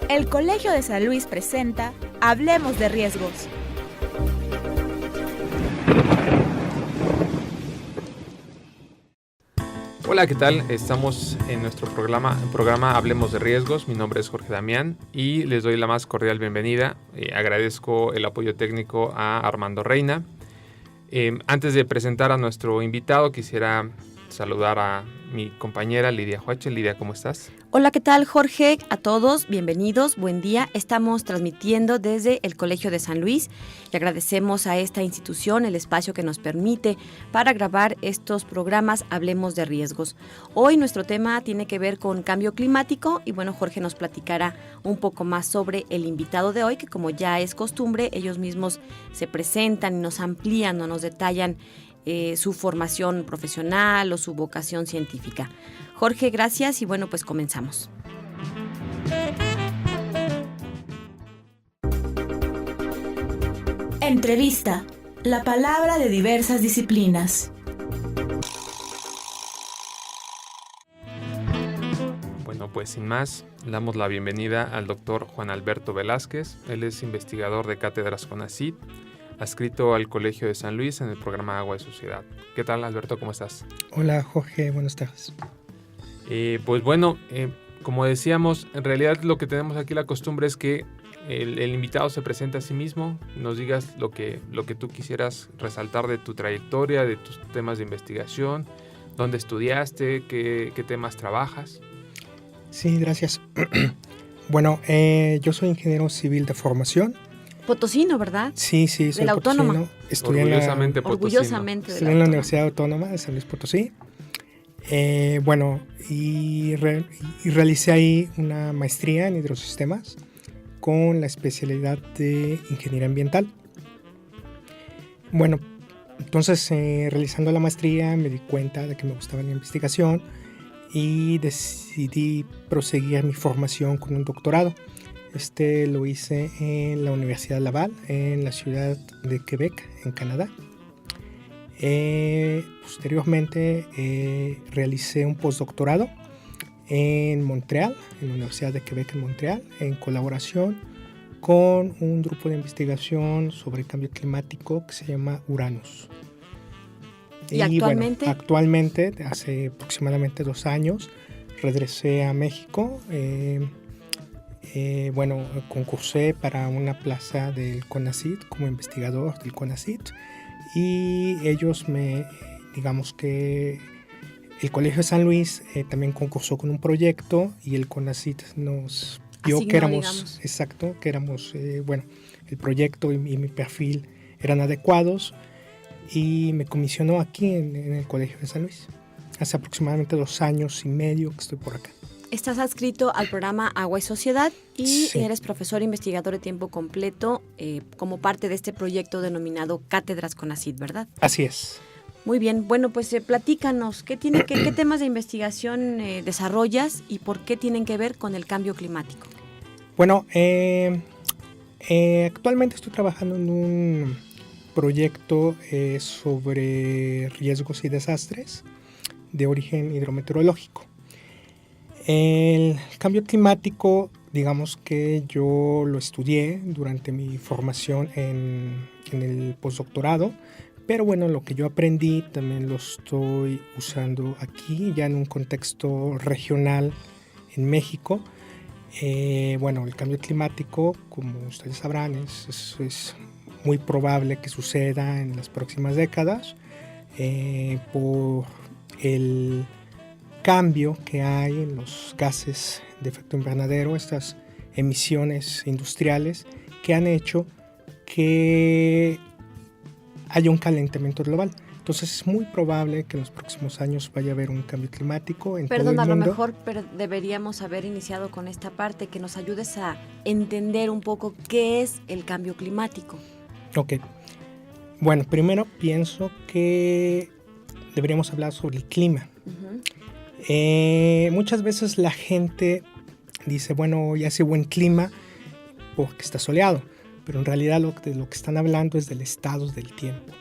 El Colegio de San Luis presenta Hablemos de Riesgos. Hola, ¿qué tal? Estamos en nuestro programa Hablemos de Riesgos. Mi nombre es Jorge Damián y les doy la más cordial bienvenida. Agradezco el apoyo técnico a Armando Reina. Antes de presentar a nuestro invitado, quisiera saludar a mi compañera Lidia Huache. Lidia, ¿cómo estás? Hola, ¿qué tal, Jorge? A todos, bienvenidos, buen día. Estamos transmitiendo desde el Colegio de San Luis y agradecemos a esta institución el espacio que nos permite para grabar estos programas Hablemos de Riesgos. Hoy nuestro tema tiene que ver con cambio climático y bueno, Jorge nos platicará un poco más sobre el invitado de hoy, que como ya es costumbre, ellos mismos se presentan y nos amplían o nos detallan su formación profesional o su vocación científica. Jorge, gracias y bueno, pues comenzamos. Entrevista. La palabra de diversas disciplinas. Bueno, pues sin más, le damos la bienvenida al doctor Juan Alberto Velázquez. Él es investigador de cátedras CONACYT, adscrito al Colegio de San Luis en el programa Agua y Sociedad. ¿Qué tal, Alberto? ¿Cómo estás? Hola, Jorge. Buenas tardes. Pues bueno, como decíamos, en realidad lo que tenemos aquí la costumbre es que el invitado se presente a sí mismo, nos digas lo que tú quisieras resaltar de tu trayectoria, de tus temas de investigación, dónde estudiaste, qué temas trabajas. Sí, gracias. Bueno, yo soy ingeniero civil de formación. Potosino, ¿verdad? Sí, soy de la Autónoma. potosino. Estudié Orgullosamente potosino. Estudié en la Universidad Autónoma de San Luis Potosí. Bueno, y realicé ahí una maestría en hidrosistemas con la especialidad de ingeniería ambiental. Bueno, entonces realizando la maestría me di cuenta de que me gustaba la investigación y decidí proseguir mi formación con un doctorado. Lo hice en la Universidad Laval, en la ciudad de Quebec, en Canadá. Posteriormente realicé un postdoctorado en Montreal, en la Universidad de Quebec en Montreal, en colaboración con un grupo de investigación sobre cambio climático que se llama Uranus. ¿Y actualmente? Bueno, actualmente, hace aproximadamente 2 años, regresé a México. Concursé para una plaza del CONACYT como investigador del CONACYT y ellos digamos que el Colegio de San Luis también concursó con un proyecto y el CONACYT nos vio que éramos, el proyecto y mi perfil eran adecuados y me comisionó aquí en el Colegio de San Luis. Hace aproximadamente 2 años y medio que estoy por acá. Estás adscrito al programa Agua y Sociedad y eres profesor investigador de tiempo completo como parte de este proyecto denominado Cátedras CONACYT, ¿verdad? Así es. Muy bien, bueno, pues platícanos, ¿qué temas de investigación desarrollas y por qué tienen que ver con el cambio climático? Bueno, actualmente estoy trabajando en un proyecto sobre riesgos y desastres de origen hidrometeorológico. El cambio climático, digamos que yo lo estudié durante mi formación en el postdoctorado, pero bueno, lo que yo aprendí también lo estoy usando aquí, ya en un contexto regional en México. El cambio climático, como ustedes sabrán, es muy probable que suceda en las próximas décadas por el cambio que hay en los gases de efecto invernadero, estas emisiones industriales que han hecho que haya un calentamiento global. Entonces es muy probable que en los próximos años vaya a haber un cambio climático en todo el mundo. Perdón, a lo mejor deberíamos haber iniciado con esta parte, que nos ayudes a entender un poco qué es el cambio climático. Ok. Bueno, primero pienso que deberíamos hablar sobre el clima. Uh-huh. Muchas veces la gente dice, bueno, ya hace buen clima porque está soleado, pero en realidad lo que están hablando es del estado del tiempo.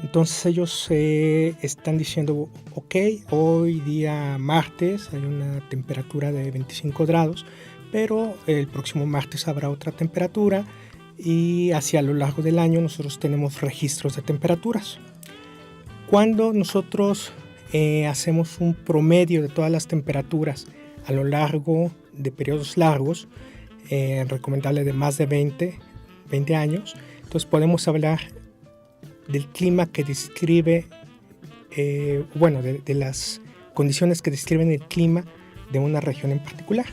Entonces ellos están diciendo, ok, hoy día martes hay una temperatura de 25 grados, pero el próximo martes habrá otra temperatura y hacia lo largo del año nosotros tenemos registros de temperaturas. Cuando nosotros hacemos un promedio de todas las temperaturas a lo largo de periodos largos, recomendable de más de 20 años, entonces podemos hablar del clima que describe, de las condiciones que describen el clima de una región en particular.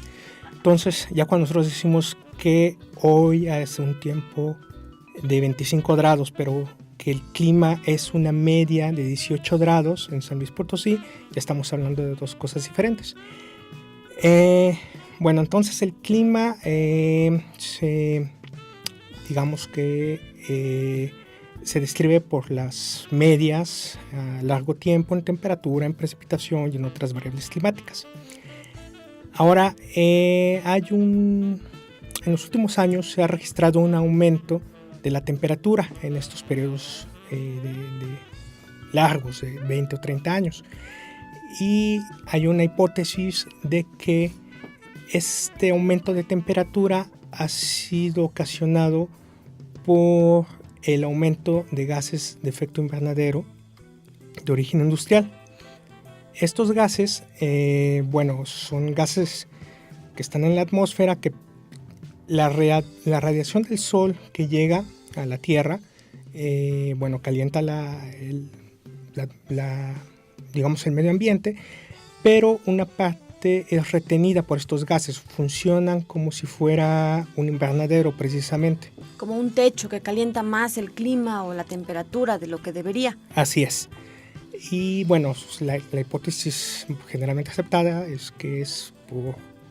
Entonces, ya cuando nosotros decimos que hoy hace un tiempo de 25 grados, pero que el clima es una media de 18 grados en San Luis Potosí, ya estamos hablando de dos cosas diferentes. Entonces el clima se describe por las medias a largo tiempo en temperatura, en precipitación y en otras variables climáticas. Ahora, en los últimos años se ha registrado un aumento de la temperatura en estos periodos largos, de 20 o 30 años. Y hay una hipótesis de que este aumento de temperatura ha sido ocasionado por el aumento de gases de efecto invernadero de origen industrial. Estos gases, son gases que están en la atmósfera, que la radiación del sol que llega a la Tierra, calienta el medio ambiente, pero una parte es retenida por estos gases, funcionan como si fuera un invernadero precisamente. Como un techo que calienta más el clima o la temperatura de lo que debería. Así es. Y la hipótesis generalmente aceptada es que es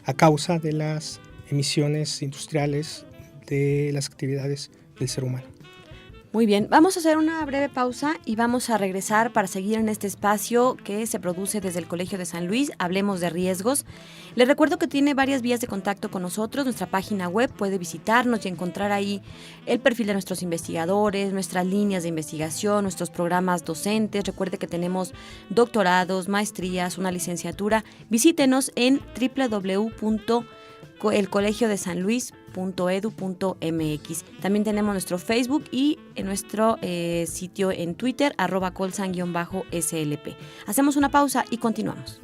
a causa de las emisiones industriales de las actividades del ser humano. Muy bien, vamos a hacer una breve pausa y vamos a regresar para seguir en este espacio que se produce desde el Colegio de San Luis. Hablemos de riesgos. Les recuerdo que tiene varias vías de contacto con nosotros. Nuestra página web, puede visitarnos y encontrar ahí el perfil de nuestros investigadores, nuestras líneas de investigación, nuestros programas docentes. Recuerde que tenemos doctorados, maestrías, una licenciatura. Visítenos en www.elcolegiodesanluis.edu.mx. También tenemos nuestro Facebook y en nuestro sitio en Twitter, @colsan_slp. Hacemos una pausa y continuamos.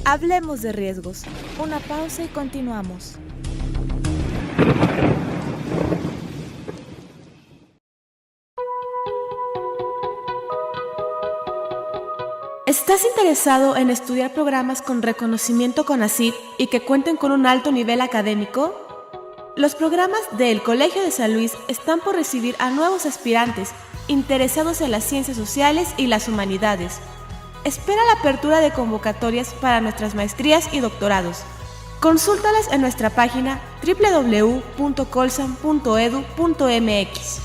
Hablemos de riesgos. Una pausa y continuamos. ¿Estás interesado en estudiar programas con reconocimiento CONACYT y que cuenten con un alto nivel académico? Los programas del Colegio de San Luis están por recibir a nuevos aspirantes interesados en las ciencias sociales y las humanidades. Espera la apertura de convocatorias para nuestras maestrías y doctorados. Consúltalas en nuestra página www.colsan.edu.mx.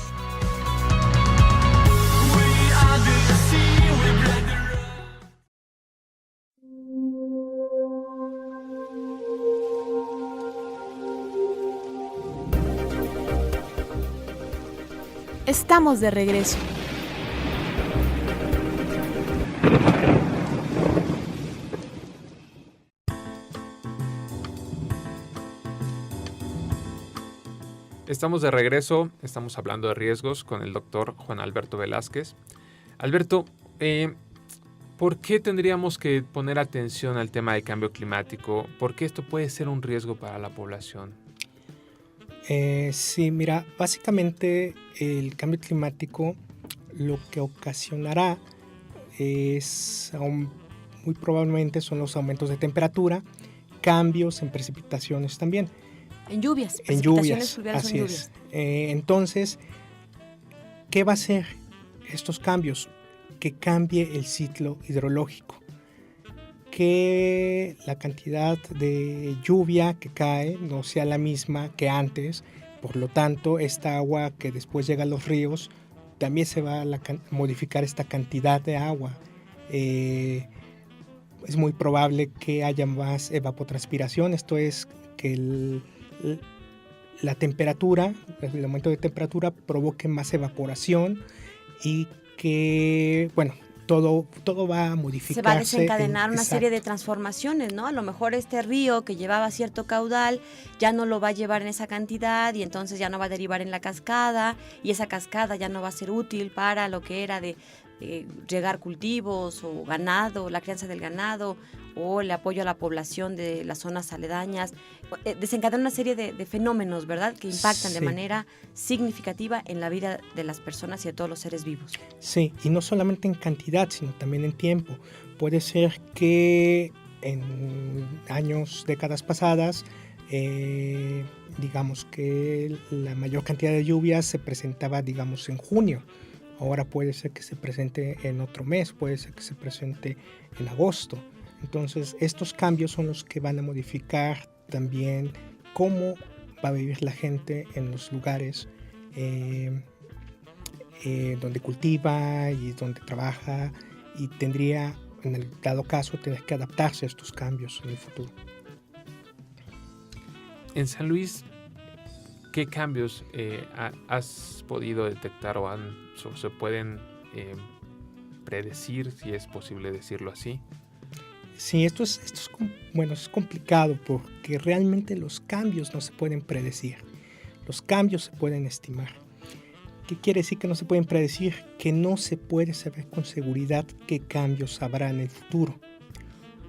Estamos de regreso. Estamos de regreso, estamos hablando de riesgos con el doctor Juan Alberto Velázquez. Alberto, ¿por qué tendríamos que poner atención al tema del cambio climático? ¿Por qué esto puede ser un riesgo para la población? Sí, mira, básicamente el cambio climático lo que ocasionará es, muy probablemente son los aumentos de temperatura, cambios en precipitaciones también. En lluvias. En lluvias, así es. Entonces, ¿qué va a hacer estos cambios? Que cambie el ciclo hidrológico, que la cantidad de lluvia que cae no sea la misma que antes, por lo tanto esta agua que después llega a los ríos también se va a modificar esta cantidad de agua. es muy probable que haya más evapotranspiración, esto es que la temperatura, el aumento de temperatura provoque más evaporación y que, bueno, todo va a modificarse. Se va a desencadenar una exacto. serie de transformaciones, ¿no? A lo mejor este río que llevaba cierto caudal ya no lo va a llevar en esa cantidad y entonces ya no va a derivar en la cascada y esa cascada ya no va a ser útil para lo que era de regar cultivos o ganado, la crianza del ganado o el apoyo a la población de las zonas aledañas. Desencadena una serie de fenómenos, ¿verdad?, que impactan de manera significativa en la vida de las personas y de todos los seres vivos. Sí, y no solamente en cantidad, sino también en tiempo. Puede ser que en años, décadas pasadas, digamos que la mayor cantidad de lluvias se presentaba, digamos, en junio. Ahora puede ser que se presente en otro mes, puede ser que se presente en agosto. Entonces, estos cambios son los que van a modificar también cómo va a vivir la gente en los lugares donde cultiva y donde trabaja, y tendría, en el dado caso, tener que adaptarse a estos cambios en el futuro. En San Luis, ¿qué cambios has podido detectar o se pueden predecir, si es posible decirlo así? Sí, esto es complicado porque realmente los cambios no se pueden predecir. Los cambios se pueden estimar. ¿Qué quiere decir que no se pueden predecir? Que no se puede saber con seguridad qué cambios habrá en el futuro.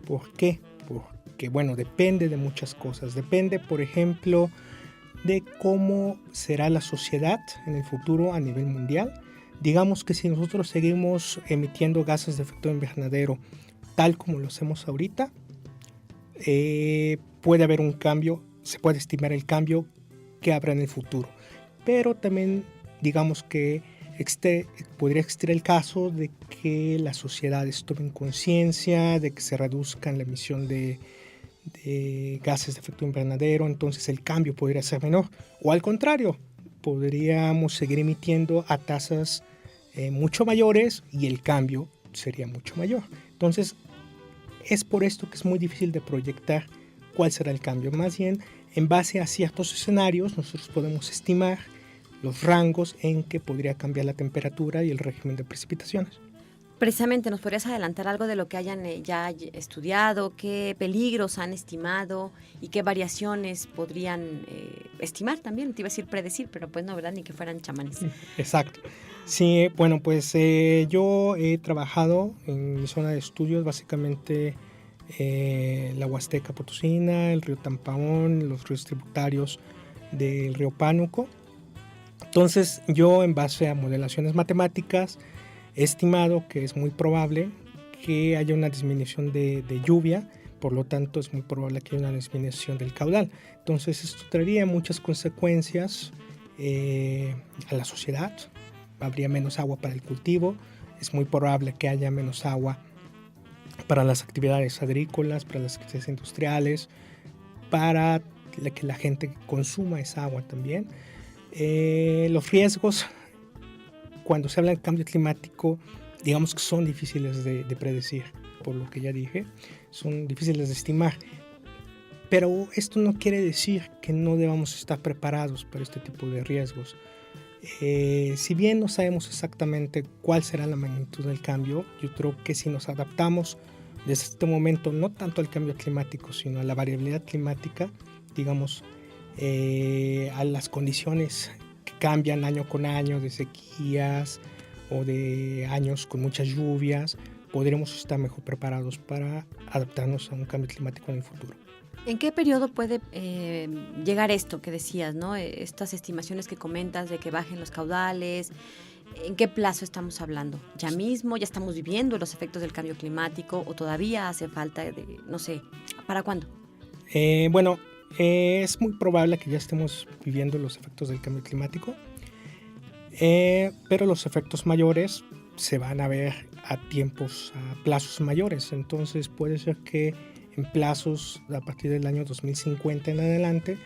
¿Por qué? Porque, bueno, depende de muchas cosas. Depende, por ejemplo, de cómo será la sociedad en el futuro a nivel mundial. Digamos que si nosotros seguimos emitiendo gases de efecto invernadero tal como lo hacemos ahorita, puede haber un cambio, se puede estimar el cambio que habrá en el futuro. Pero también digamos que podría existir el caso de que las sociedades tomen conciencia de que se reduzcan la emisión de gases de efecto invernadero, entonces el cambio podría ser menor. O al contrario, podríamos seguir emitiendo a tasas mucho mayores y el cambio sería mucho mayor. Entonces, es por esto que es muy difícil de proyectar cuál será el cambio. Más bien, en base a ciertos escenarios, nosotros podemos estimar los rangos en que podría cambiar la temperatura y el régimen de precipitaciones. Precisamente, ¿nos podrías adelantar algo de lo que hayan ya estudiado? ¿Qué peligros han estimado? ¿Y qué variaciones podrían estimar también? Te iba a decir predecir, pero pues no, ¿verdad? Ni que fueran chamanes. Exacto. Sí, bueno, pues yo he trabajado en mi zona de estudios básicamente la Huasteca Potosina, el río Tampaón, los ríos tributarios del río Pánuco. Entonces yo, en base a modelaciones matemáticas, he estimado que es muy probable que haya una disminución de lluvia, por lo tanto es muy probable que haya una disminución del caudal. Entonces esto traería muchas consecuencias a la sociedad. Habría menos agua para el cultivo, es muy probable que haya menos agua para las actividades agrícolas, para las actividades industriales, para que la gente consuma esa agua también. Los riesgos, cuando se habla de cambio climático, digamos que son difíciles de predecir, por lo que ya dije, son difíciles de estimar. Pero esto no quiere decir que no debamos estar preparados para este tipo de riesgos. Si bien no sabemos exactamente cuál será la magnitud del cambio, yo creo que si nos adaptamos desde este momento no tanto al cambio climático, sino a la variabilidad climática, digamos, a las condiciones que cambian año con año, de sequías o de años con muchas lluvias, podremos estar mejor preparados para adaptarnos a un cambio climático en el futuro. ¿En qué periodo puede llegar esto que decías, ¿no? Estas estimaciones que comentas de que bajen los caudales? ¿En qué plazo estamos hablando? ¿Ya mismo? ¿Ya estamos viviendo los efectos del cambio climático? ¿O todavía hace falta, no sé, para cuándo? Es muy probable que ya estemos viviendo los efectos del cambio climático, pero los efectos mayores se van a ver a plazos mayores. Entonces puede ser que en plazos a partir del año 2050 en adelante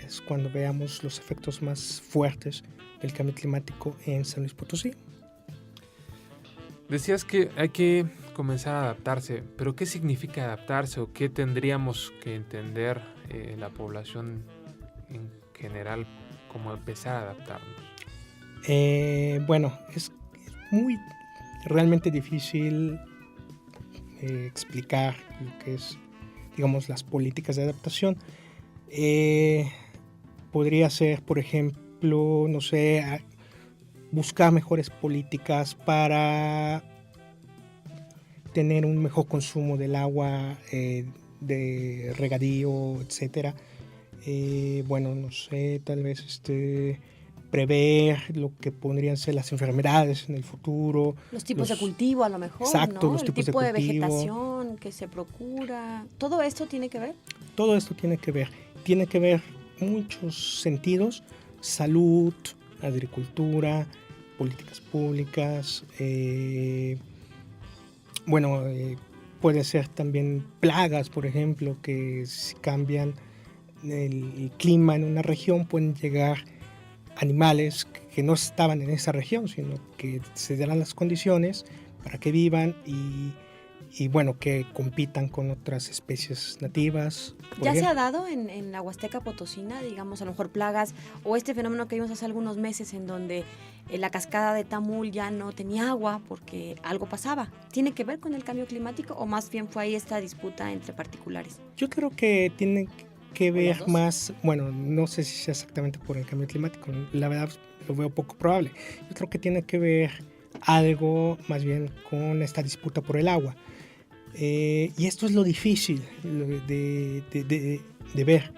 es cuando veamos los efectos más fuertes del cambio climático en San Luis Potosí. Decías que hay que comenzar a adaptarse, pero ¿qué significa adaptarse o qué tendríamos que entender la población en general como empezar a adaptarnos? Bueno, es muy realmente difícil explicar lo que es, digamos, las políticas de adaptación. Podría ser, por ejemplo, no sé, buscar mejores políticas para tener un mejor consumo del agua, de regadío, etcétera. Bueno, no sé, tal vez prever lo que podrían ser las enfermedades en el futuro. Los tipos de cultivo a lo mejor, exacto, ¿no? los El tipos tipo de de cultivo. vegetación que se procura. ¿Todo esto tiene que ver? Todo esto tiene que ver muchos sentidos: salud, agricultura, políticas públicas, puede ser también plagas, por ejemplo, que si cambian el clima en una región pueden llegar animales que no estaban en esa región, sino que se darán las condiciones para que vivan y bueno, que compitan con otras especies nativas. ¿Ya se ha dado en la Huasteca Potosina, digamos, a lo mejor plagas o este fenómeno que vimos hace algunos meses en donde la cascada de Tamul ya no tenía agua porque algo pasaba? ¿Tiene que ver con el cambio climático o más bien fue ahí esta disputa entre particulares? Yo creo que tiene que ver más, bueno, no sé si sea exactamente por el cambio climático, la verdad lo veo poco probable. Yo creo que tiene que ver algo más bien con esta disputa por el agua. Y esto es lo difícil de ver,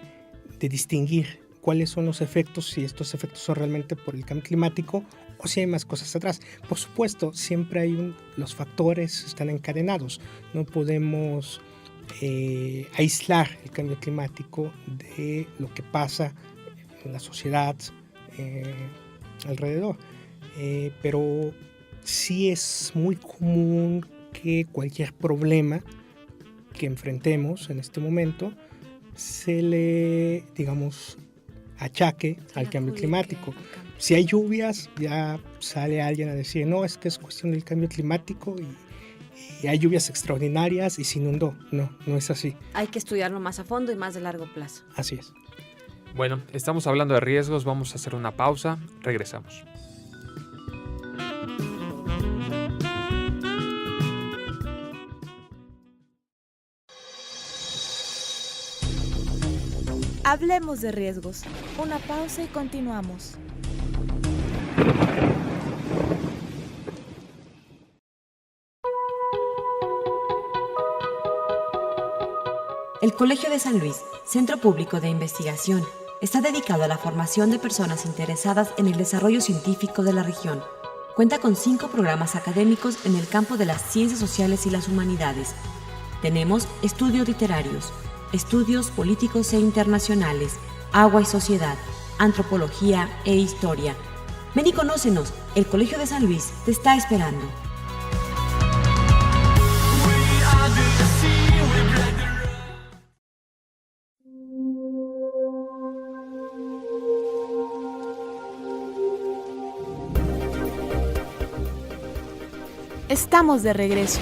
de distinguir cuáles son los efectos, si estos efectos son realmente por el cambio climático o si hay más cosas atrás. Por supuesto, siempre hay los factores están encadenados. No podemos aislar el cambio climático de lo que pasa en la sociedad alrededor. Pero sí es muy común que cualquier problema que enfrentemos en este momento se le, digamos, achaque al cambio climático. Si hay lluvias, ya sale alguien a decir, no, es que es cuestión del cambio climático y hay lluvias extraordinarias y se inundó. No, no es así. Hay que estudiarlo más a fondo y más de largo plazo. Así es. Bueno, estamos hablando de riesgos, vamos a hacer una pausa, regresamos. Hablemos de riesgos. Una pausa y continuamos. El Colegio de San Luis, Centro Público de Investigación, está dedicado a la formación de personas interesadas en el desarrollo científico de la región. Cuenta con 5 programas académicos en el campo de las ciencias sociales y las humanidades. Tenemos estudios literarios, estudios políticos e internacionales, agua y sociedad, antropología e historia. Ven y conócenos, el Colegio de San Luis te está esperando. Estamos de regreso.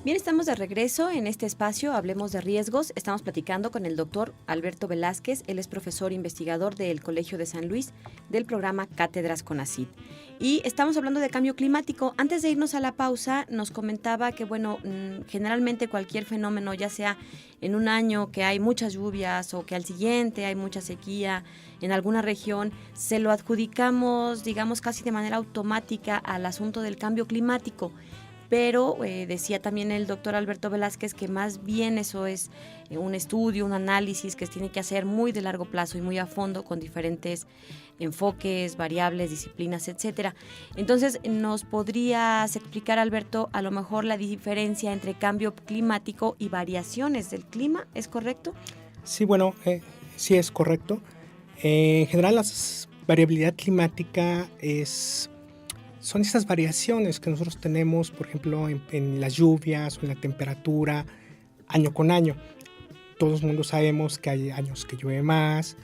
Bien, estamos de regreso en este espacio, Hablemos de Riesgos. Estamos platicando con el doctor Alberto Velázquez. Él es profesor investigador del Colegio de San Luis, del programa Cátedras CONACYT. Y estamos hablando de cambio climático. Antes de irnos a la pausa, nos comentaba que, bueno, generalmente cualquier fenómeno, ya sea en un año que hay muchas lluvias o que al siguiente hay mucha sequía en alguna región, se lo adjudicamos, digamos, casi de manera automática al asunto del cambio climático. Pero decía también el doctor Alberto Velázquez que más bien eso es un estudio, un análisis que se tiene que hacer muy de largo plazo y muy a fondo con diferentes enfoques, variables, disciplinas, etcétera. Entonces, ¿nos podrías explicar, Alberto, a lo mejor la diferencia entre cambio climático y variaciones del clima? ¿Es correcto? Sí, bueno, sí es correcto. En general, la variabilidad climática son estas variaciones que nosotros tenemos, por ejemplo, en las lluvias o en la temperatura, año con año. todo el mundo sabemos que hay años que llueve más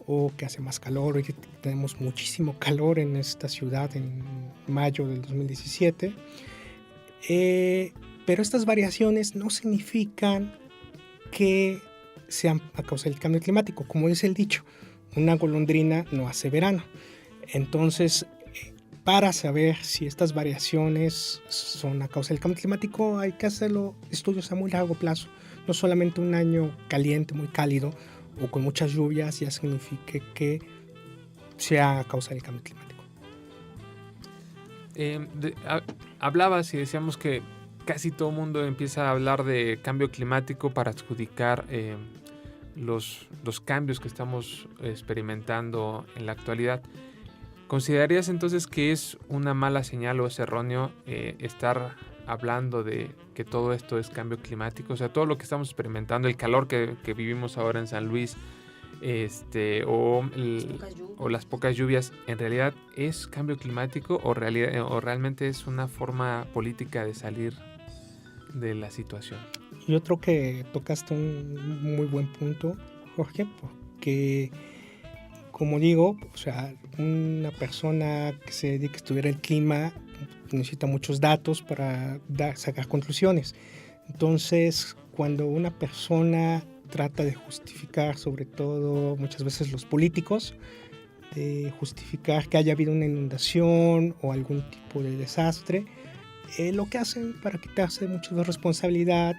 o que hace más calor. Hoy tenemos muchísimo calor en esta ciudad en mayo del 2017. Pero estas variaciones no significan que sean a causa del cambio climático. Como dice el dicho, una golondrina no hace verano. Entonces, para saber si estas variaciones son a causa del cambio climático, hay que hacerlo estudios a muy largo plazo. No solamente un año caliente, muy cálido o con muchas lluvias ya signifique que sea a causa del cambio climático. Hablabas y decíamos que casi todo el mundo empieza a hablar de cambio climático para adjudicar los cambios que estamos experimentando en la actualidad. ¿Considerarías entonces que es una mala señal o es erróneo estar hablando de que todo esto es cambio climático? O sea, todo lo que estamos experimentando, el calor que vivimos ahora en San Luis, o las pocas lluvias, ¿en realidad es cambio climático o realmente es una forma política de salir de la situación? Yo creo que tocaste un muy buen punto, Jorge, porque, como digo, o sea, una persona que se dedique a estudiar el clima necesita muchos datos para sacar conclusiones. Entonces, cuando una persona trata de justificar, sobre todo muchas veces los políticos, de justificar que haya habido una inundación o algún tipo de desastre, lo que hacen para quitarse mucho de responsabilidad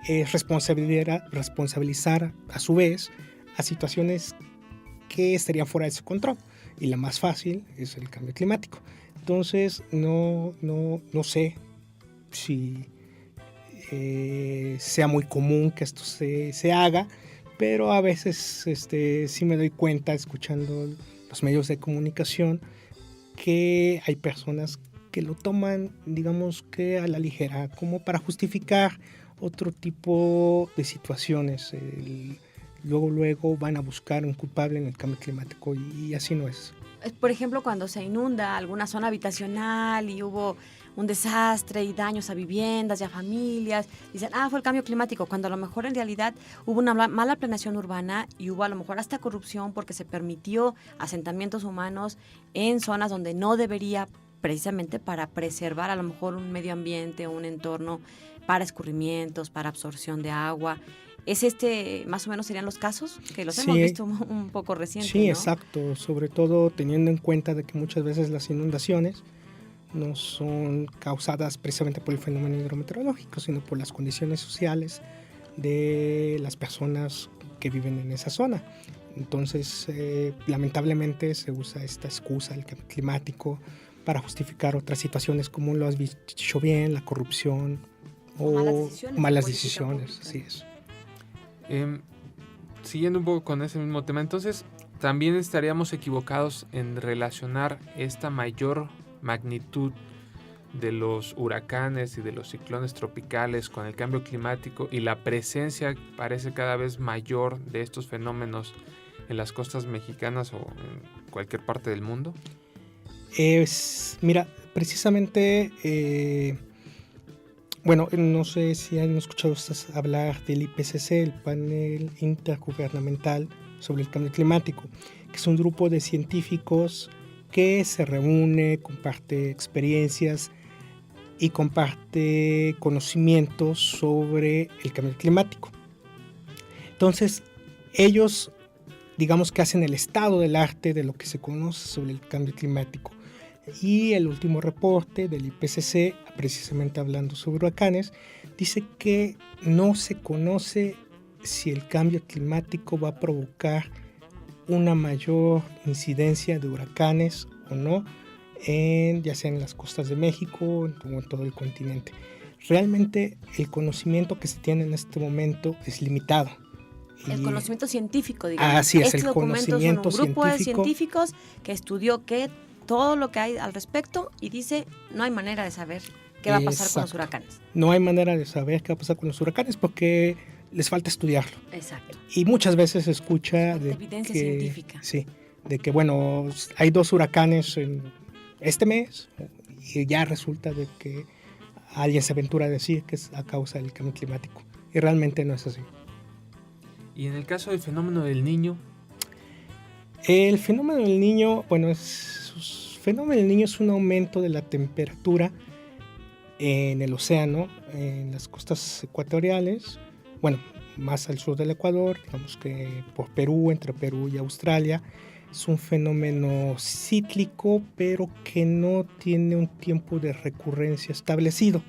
es responsabilizar a su vez a situaciones que estarían fuera de su control, y la más fácil es el cambio climático. Entonces no sé si sea muy común que esto se haga, pero a veces sí me doy cuenta, escuchando los medios de comunicación, que hay personas que lo toman, digamos que a la ligera, como para justificar otro tipo de situaciones. Luego van a buscar un culpable en el cambio climático, y así no es. Por ejemplo, cuando se inunda alguna zona habitacional y hubo un desastre y daños a viviendas y a familias, dicen, fue el cambio climático, cuando a lo mejor en realidad hubo una mala planeación urbana y hubo a lo mejor hasta corrupción porque se permitió asentamientos humanos en zonas donde no debería, precisamente para preservar a lo mejor un medio ambiente o un entorno para escurrimientos, para absorción de agua. ¿Es más o menos serían los casos? Que los hemos visto un poco recientes, Sí, ¿no? exacto. Sobre todo teniendo en cuenta de que muchas veces las inundaciones no son causadas precisamente por el fenómeno hidrometeorológico, sino por las condiciones sociales de las personas que viven en esa zona. Entonces, lamentablemente se usa esta excusa del cambio climático para justificar otras situaciones, como lo has dicho bien, la corrupción o malas decisiones. Así es. Siguiendo un poco con ese mismo tema, entonces también estaríamos equivocados en relacionar esta mayor magnitud de los huracanes y de los ciclones tropicales con el cambio climático y la presencia parece cada vez mayor de estos fenómenos en las costas mexicanas o en cualquier parte del mundo. Mira, precisamente, bueno, no sé si han escuchado hablar del IPCC, el Panel Intergubernamental sobre el Cambio Climático, que es un grupo de científicos que se reúne, comparte experiencias y comparte conocimientos sobre el cambio climático. Entonces, ellos, digamos que hacen el estado del arte de lo que se conoce sobre el cambio climático. Y el último reporte del IPCC, precisamente hablando sobre huracanes, dice que no se conoce si el cambio climático va a provocar una mayor incidencia de huracanes o no, ya sea en las costas de México o en todo el continente. Realmente el conocimiento que se tiene en este momento es limitado. El conocimiento científico, digamos. Así es, el conocimiento son un grupo científico. de científicos que estudió todo lo que hay al respecto y dice, no hay manera de saber qué va a pasar con los huracanes. No hay manera de saber qué va a pasar con los huracanes porque les falta estudiarlo. Exacto. Y muchas veces se escucha de evidencia que, científica. Sí, de que bueno, hay 2 huracanes en este mes y ya resulta de que alguien se aventura a decir que es a causa del cambio climático. Y realmente no es así. Y en el caso del fenómeno del Niño. El fenómeno del Niño, bueno, fenómeno del Niño es un aumento de la temperatura en el océano, en las costas ecuatoriales, bueno, más al sur del Ecuador, digamos que por Perú, entre Perú y Australia. Es un fenómeno cíclico, pero que no tiene un tiempo de recurrencia establecido.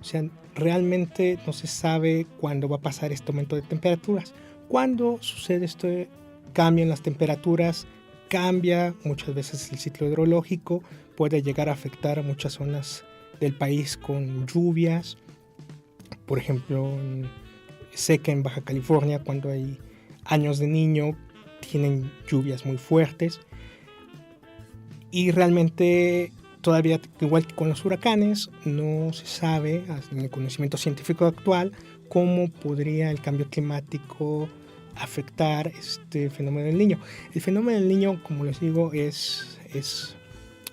O sea, realmente no se sabe cuándo va a pasar este aumento de temperaturas. Cuando sucede este cambio en las temperaturas, cambia muchas veces el ciclo hidrológico, puede llegar a afectar a muchas zonas del país con lluvias. Por ejemplo, seca en Baja California, cuando hay años de Niño, tienen lluvias muy fuertes. Y realmente todavía, igual que con los huracanes, no se sabe, en el conocimiento científico actual, cómo podría el cambio climático afectar este fenómeno del Niño. El fenómeno del Niño, como les digo, es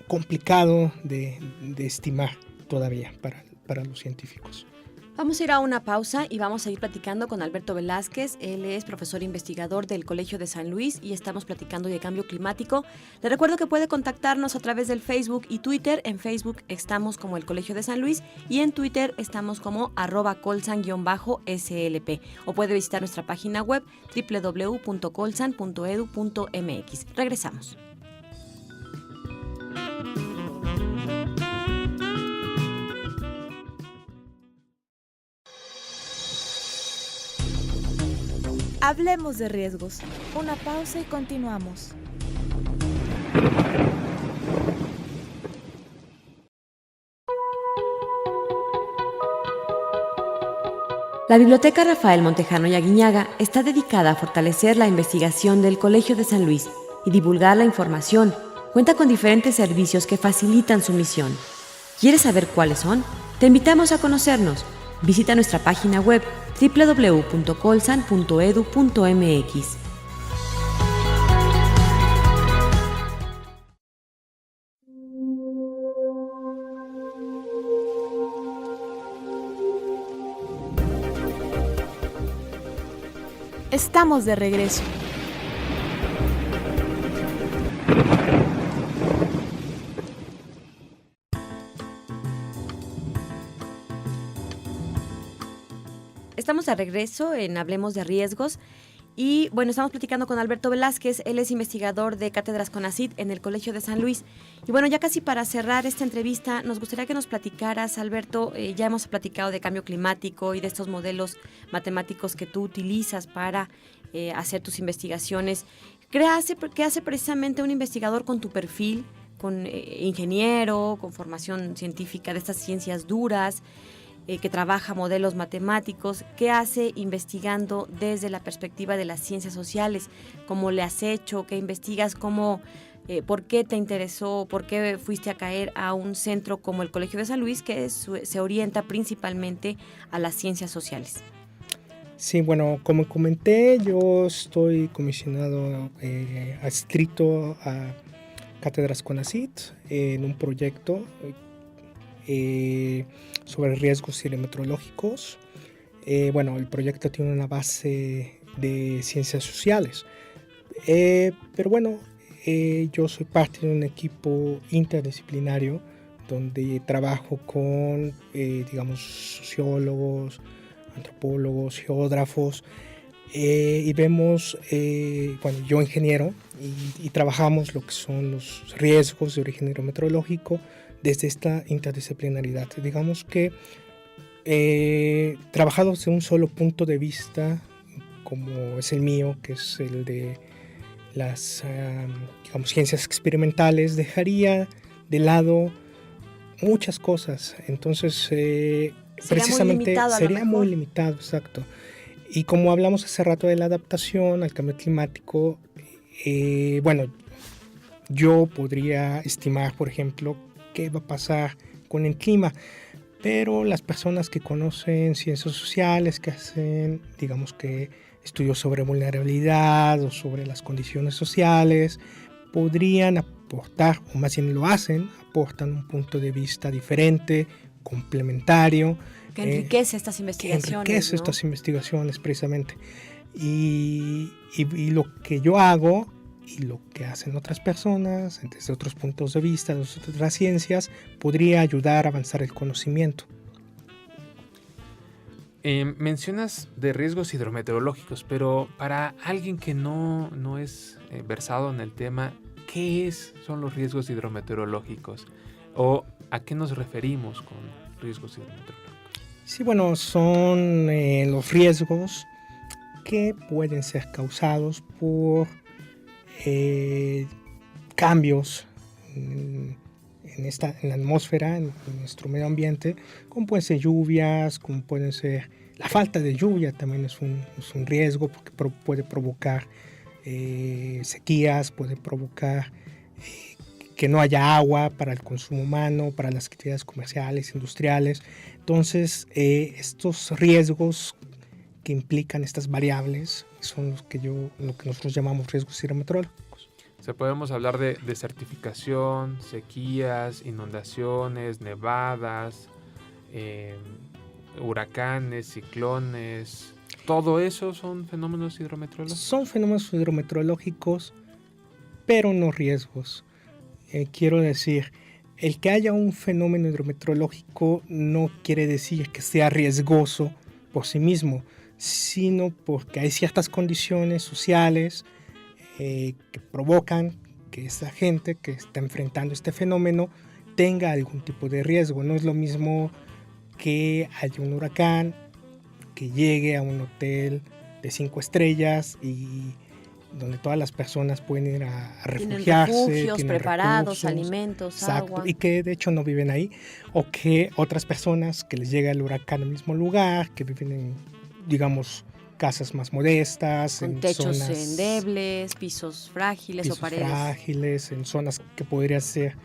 complicado de estimar todavía para los científicos. Vamos a ir a una pausa y vamos a ir platicando con Alberto Velázquez. Él es profesor investigador del Colegio de San Luis y estamos platicando de cambio climático. Le recuerdo que puede contactarnos a través del Facebook y Twitter. En Facebook estamos como el Colegio de San Luis y en Twitter estamos como @colsan_slp. O puede visitar nuestra página web www.colsan.edu.mx. Regresamos. Hablemos de riesgos. Una pausa y continuamos. La Biblioteca Rafael Montejano y Aguiñaga está dedicada a fortalecer la investigación del Colegio de San Luis y divulgar la información. Cuenta con diferentes servicios que facilitan su misión. ¿Quieres saber cuáles son? Te invitamos a conocernos. Visita nuestra página web www.colsan.edu.mx. Estamos de regreso. Estamos de regreso en Hablemos de Riesgos y bueno, estamos platicando con Alberto Velázquez. Él es investigador de cátedras CONACYT en el Colegio de San Luis. Y bueno, ya casi para cerrar esta entrevista, nos gustaría que nos platicaras, Alberto, ya hemos platicado de cambio climático y de estos modelos matemáticos que tú utilizas para hacer tus investigaciones. ¿Qué hace precisamente un investigador con tu perfil, con ingeniero, con formación científica de estas ciencias duras, que trabaja modelos matemáticos? ¿Qué hace investigando desde la perspectiva de las ciencias sociales? ¿Cómo le has hecho? ¿Qué investigas? ¿Por qué te interesó? ¿Por qué fuiste a caer a un centro como el Colegio de San Luis, que se orienta principalmente a las ciencias sociales? Sí, bueno, como comenté, yo estoy comisionado, adscrito a Cátedras CONACYT en un proyecto sobre riesgos hidrometeorológicos. Bueno, el proyecto tiene una base de ciencias sociales, pero bueno, yo soy parte de un equipo interdisciplinario donde trabajo con, digamos, sociólogos, antropólogos, geógrafos, y vemos, bueno, yo ingeniero, y trabajamos lo que son los riesgos de origen hidrometeorológico desde esta interdisciplinaridad. Digamos que trabajado desde un solo punto de vista, como es el mío, que es el de las digamos, ciencias experimentales, dejaría de lado muchas cosas. Entonces, precisamente sería muy limitado, exacto. Y como hablamos hace rato de la adaptación al cambio climático, bueno, yo podría estimar, por ejemplo, qué va a pasar con el clima, pero las personas que conocen ciencias sociales, que hacen, digamos que estudios sobre vulnerabilidad o sobre las condiciones sociales, podrían aportar, o más bien lo hacen, aportan un punto de vista diferente, complementario, que enriquece estas investigaciones. Que enriquece, ¿no?, estas investigaciones, precisamente. y lo que yo hago y lo que hacen otras personas desde otros puntos de vista, desde otras ciencias, podría ayudar a avanzar el conocimiento. Mencionas de riesgos hidrometeorológicos, pero para alguien que no es versado en el tema, ¿qué son los riesgos hidrometeorológicos? ¿O a qué nos referimos con riesgos hidrometeorológicos? Sí, bueno, son los riesgos que pueden ser causados por cambios en la atmósfera, en nuestro medio ambiente, como pueden ser lluvias, como pueden ser la falta de lluvia, también es un riesgo porque puede provocar sequías, puede provocar que no haya agua para el consumo humano, para las actividades comerciales, industriales. Entonces, estos riesgos que implican estas variables son lo que nosotros llamamos riesgos hidrometeorológicos. O sea, podemos hablar de desertificación, sequías, inundaciones, nevadas, huracanes, ciclones. ¿Todo eso son fenómenos hidrometeorológicos? Son fenómenos hidrometeorológicos, pero no riesgos. Quiero decir, el que haya un fenómeno hidrometeorológico no quiere decir que sea riesgoso por sí mismo, sino porque hay ciertas condiciones sociales que provocan que esa gente que está enfrentando este fenómeno tenga algún tipo de riesgo. No es lo mismo que haya un huracán, que llegue a un hotel de 5 estrellas y donde todas las personas pueden ir a refugiarse. Tienen refugios preparados, recursos, alimentos, exacto, agua. y que de hecho no viven ahí. O que otras personas que les llega el huracán al mismo lugar, que viven en, digamos, casas más modestas, Con en techos zonas, endebles, pisos frágiles o paredes. frágiles, en zonas que podría ser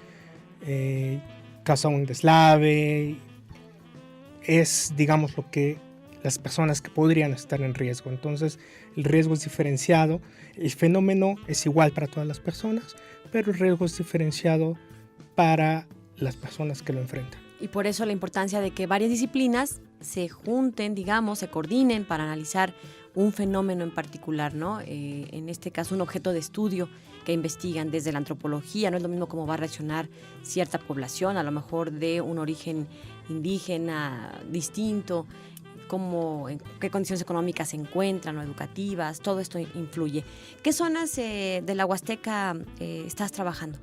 casa un deslave. Es, digamos, lo que las personas que podrían estar en riesgo. Entonces, el riesgo es diferenciado. El fenómeno es igual para todas las personas, pero el riesgo es diferenciado para las personas que lo enfrentan. Y por eso la importancia de que varias disciplinas se junten, digamos, se coordinen para analizar un fenómeno en particular, ¿no? En este caso, un objeto de estudio que investigan desde la antropología. No es lo mismo cómo va a reaccionar cierta población, a lo mejor de un origen indígena distinto, en qué condiciones económicas se encuentran o educativas. Todo esto influye. ¿Qué zonas de la Huasteca estás trabajando?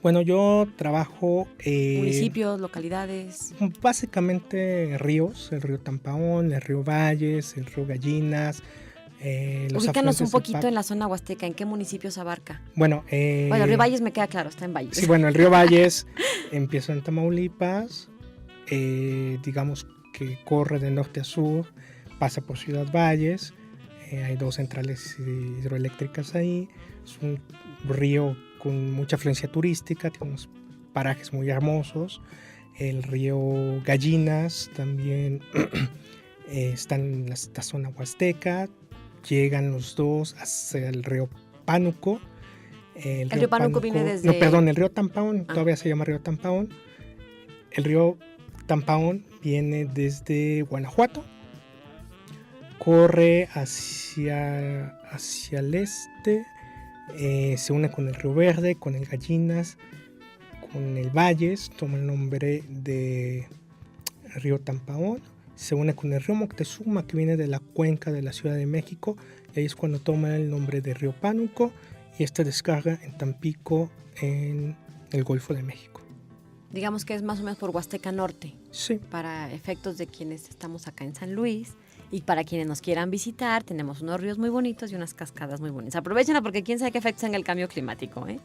Bueno, yo trabajo... municipios, localidades. Básicamente ríos, el río Tampaón, el río Valles, el río Gallinas. Ubícanos un poquito en la zona huasteca, ¿en qué municipios abarca? Bueno, el río Valles me queda claro, está en Valles. Sí, bueno, el río Valles empieza en Tamaulipas, digamos que corre de norte a sur, pasa por Ciudad Valles, hay 2 centrales hidroeléctricas ahí, es un río con mucha afluencia turística, tiene unos parajes muy hermosos. El río Gallinas también está en esta zona huasteca, llegan los dos hacia el río Pánuco. El río Pánuco viene desde... No, perdón, el río Tampaón, todavía se llama río Tampaón. El río Tampaón viene desde Guanajuato, corre hacia el este, se une con el río Verde, con el Gallinas, con el Valles, toma el nombre de río Tampaón, se une con el río Moctezuma, que viene de la cuenca de la Ciudad de México, y ahí es cuando toma el nombre de río Pánuco, y este descarga en Tampico, en el Golfo de México. Digamos que es más o menos por Huasteca Norte. Sí. Para efectos de quienes estamos acá en San Luis y para quienes nos quieran visitar, tenemos unos ríos muy bonitos y unas cascadas muy bonitas. Aprovechenla porque quién sabe qué efectos tenga el cambio climático, ¿eh?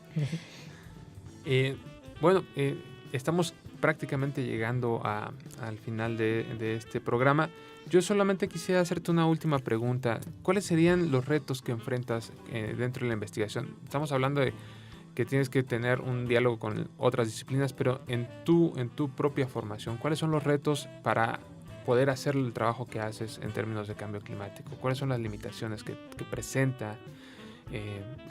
Estamos prácticamente llegando al final de este programa. Yo solamente quisiera hacerte una última pregunta. ¿Cuáles serían los retos que enfrentas dentro de la investigación? Estamos hablando de que tienes que tener un diálogo con otras disciplinas, pero en tu propia formación, ¿cuáles son los retos para poder hacer el trabajo que haces en términos de cambio climático? ¿Cuáles son las limitaciones que presenta,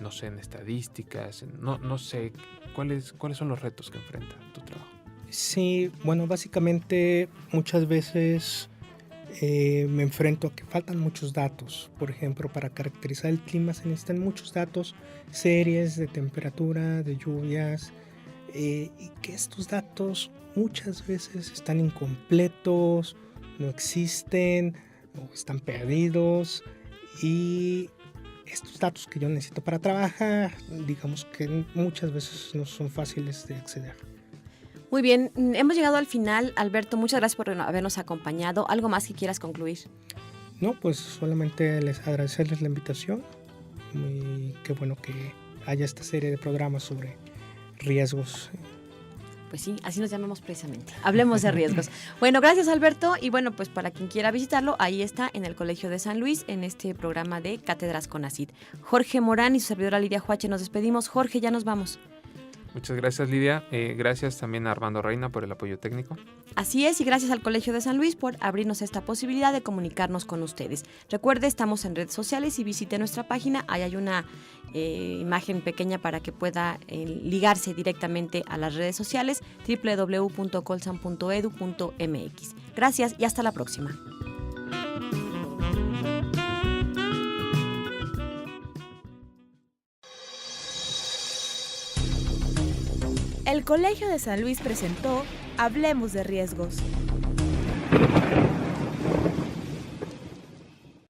no sé, en estadísticas? No sé, ¿cuáles son los retos que enfrenta tu trabajo? Sí, bueno, básicamente muchas veces me enfrento a que faltan muchos datos. Por ejemplo, para caracterizar el clima se necesitan muchos datos, series de temperatura, de lluvias, y que estos datos muchas veces están incompletos, no existen o están perdidos, y estos datos que yo necesito para trabajar, digamos que muchas veces no son fáciles de acceder. Muy bien, hemos llegado al final. Alberto, muchas gracias por habernos acompañado. ¿Algo más que quieras concluir? No, pues solamente agradecerles la invitación y qué bueno que haya esta serie de programas sobre riesgos. Pues sí, así nos llamamos precisamente. Hablemos de riesgos. Bueno, gracias Alberto, y bueno, pues para quien quiera visitarlo, ahí está en el Colegio de San Luis, en este programa de Cátedras CONACYT. Jorge Morán y su servidora Lidia Huache nos despedimos. Jorge, ya nos vamos. Muchas gracias, Lidia. Gracias también a Armando Reina por el apoyo técnico. Así es, y gracias al Colegio de San Luis por abrirnos esta posibilidad de comunicarnos con ustedes. Recuerde, estamos en redes sociales y visite nuestra página. Ahí hay una imagen pequeña para que pueda ligarse directamente a las redes sociales, www.colsan.edu.mx. Gracias y hasta la próxima. El Colegio de San Luis presentó Hablemos de Riesgos.